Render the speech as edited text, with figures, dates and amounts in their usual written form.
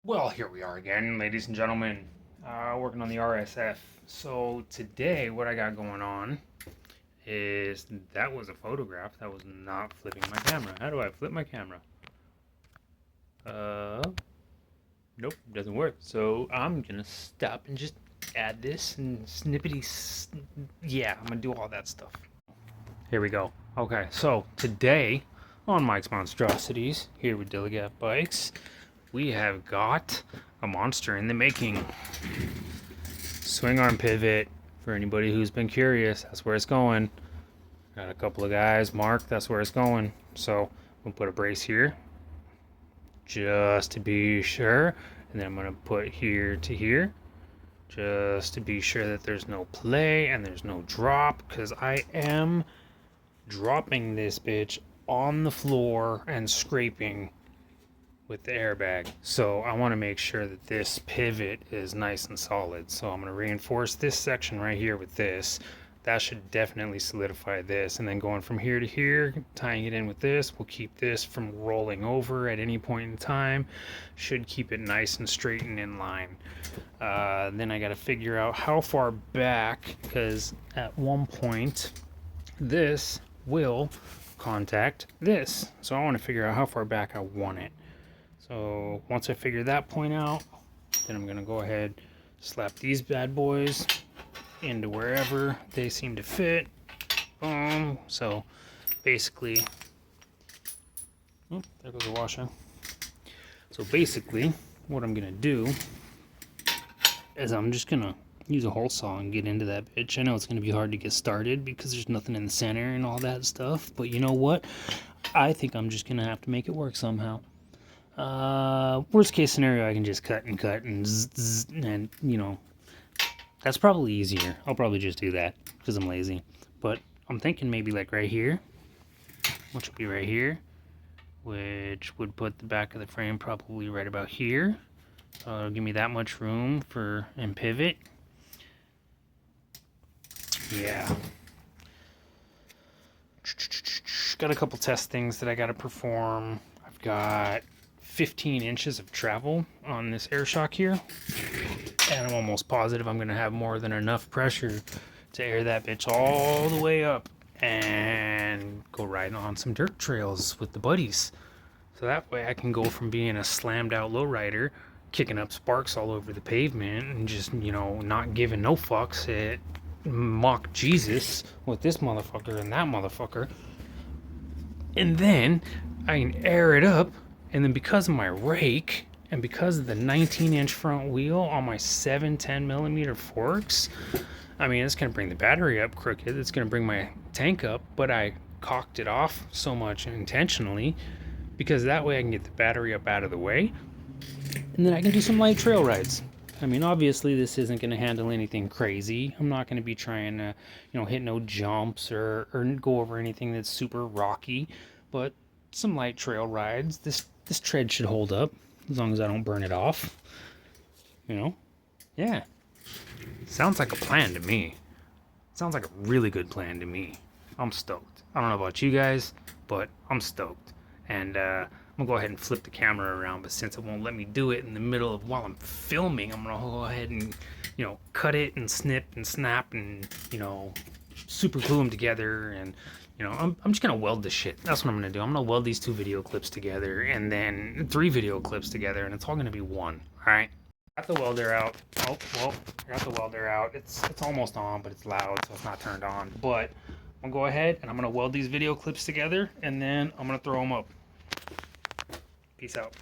Well, here we are again, ladies and gentlemen, working on the RSF. So today, what I got going on is that was a photograph. That was not flipping my camera. How do I flip my camera? Uh, nope, doesn't work. So I'm gonna stop and just add this and yeah, I'm gonna do all that stuff. Here we go. Okay, so today on Mike's Monstrosities, here with Dilligat Bikes, we have got a monster in the making. Swing arm pivot. For anybody who's been curious, that's where it's going. Got a couple of guys marked, that's where it's going. So we'll put a brace here just to be sure, and then I'm gonna put here to here just to be sure that there's no play and there's no drop, because I am dropping this bitch on the floor and scraping with the airbag. So I want to make sure that this pivot is nice and solid. So I'm going to reinforce this section right here with this. That should definitely solidify this. And then going from here to here, tying it in with this, will keep this from rolling over at any point in time. Should keep it nice and straight and in line. Then I got to figure out how far back, because at one point this will contact this. So I want to figure out how far back I want it. So once I figure that point out, then I'm going to go ahead, slap these bad boys into wherever they seem to fit. Boom. So basically, oh, there goes the washer. So basically, what I'm going to do is I'm just going to use a hole saw and get into that bitch. I know it's going to be hard to get started because there's nothing in the center and all that stuff. But you know what? I think I'm just going to have to make it work somehow. Worst case scenario, I can just cut and zzz, and you know, that's probably easier. I'll probably just do that because I'm lazy. But I'm thinking maybe like right here, which would be right here, which would put the back of the frame probably right about here. It'll give me that much room for and pivot. Yeah. Got a couple test things that I got to perform. I've got 15 inches of travel on this air shock here, and I'm almost positive I'm going to have more than enough pressure to air that bitch all the way up and go riding on some dirt trails with the buddies. So that way I can go from being a slammed out lowrider, kicking up sparks all over the pavement and just, you know, not giving no fucks at mock Jesus with this motherfucker and that motherfucker, and then I can air it up. And then because of my rake and because of the 19-inch front wheel on my 7-10mm forks, I mean, it's going to bring the battery up crooked. It's going to bring my tank up, but I cocked it off so much intentionally because that way I can get the battery up out of the way. And then I can do some light trail rides. I mean, obviously this isn't going to handle anything crazy. I'm not going to be trying to, you know, hit no jumps or go over anything that's super rocky, but some light trail rides. This tread should hold up as long as I don't burn it off. You know? Yeah. Sounds like a plan to me. Sounds like a really good plan to me. I'm stoked. I don't know about you guys, but I'm stoked. And I'm gonna go ahead and flip the camera around, but since it won't let me do it in the middle of while I'm filming, I'm gonna go ahead and, you know, cut it and snip and snap and, you know, super glue them together. And you know, I'm just gonna weld this shit. That's what I'm gonna do. I'm gonna weld these 2 video clips together and then 3 video clips together, and it's all gonna be one. All right. Got the welder out. Oh, well, I got the welder out. It's almost on, but it's loud, so it's not turned on. But I'm gonna go ahead and I'm gonna weld these video clips together, and then I'm gonna throw them up. Peace out.